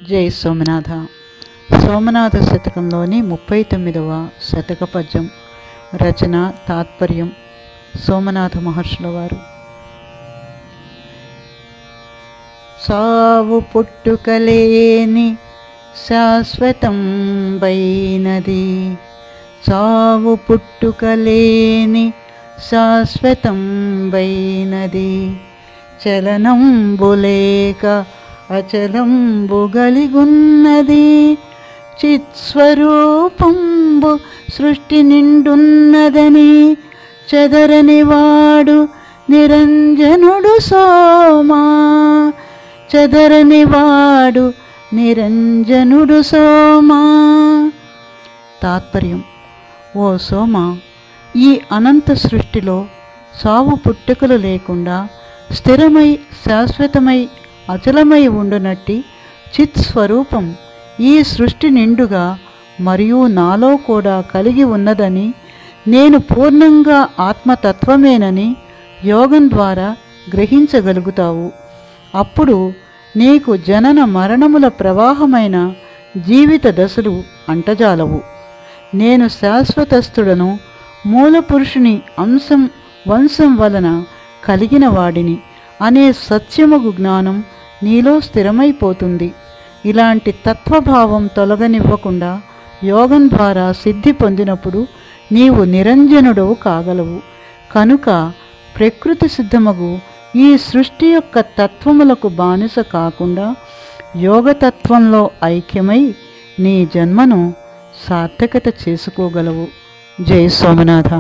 జై సోమనాథ. సోమనాథ శతకంలోని 39వ శతక పద్యం. రచన తాత్పర్యం సోమనాథ మహర్షుల వారు. సావు పుట్టుకలేని శాశ్వతం వైనది, సావు పుట్టుకలేని శాశ్వతం వైనది, చలనంబులేక అచలంబు గలిగున్నది, చిత్స్వరూపంబు సృష్టి నిండున్నదని, చెదరని వాడు నిరంజనుడు సోమా, చెదరని వాడు నిరంజనుడు సోమా. తాత్పర్యం: ఓ సోమ, ఈ అనంత సృష్టిలో సావు పుట్టుకలు లేకుండా స్థిరమై శాశ్వతమై అచలమై ఉండునట్టి చిత్ స్వరూపం ఈ సృష్టి నిండుగా మరియు నాలో కూడా కలిగి ఉన్నదని, నేను పూర్ణంగా ఆత్మతత్వమేనని యోగం ద్వారా గ్రహించగలుగుతావు. అప్పుడు నీకు జనన మరణముల ప్రవాహమైన జీవిత దశలు అంటజాలవు. నేను శాశ్వతస్థుడను, మూలపురుషుని వంశం వలన కలిగిన వాడిని అనే సత్యముగు జ్ఞానం నీలో స్థిరమైపోతుంది. ఇలాంటి తత్వభావం తొలగనివ్వకుండా యోగం ద్వారా సిద్ధి పొందినప్పుడు నీవు నిరంజనుడవు కాగలవు. కనుక ప్రకృతి సిద్ధమగు ఈ సృష్టి యొక్క తత్వములకు బానిస కాకుండా యోగతత్వంలో ఐక్యమై నీ జన్మను సార్థకత చేసుకోగలవు. జై సోమనాథ.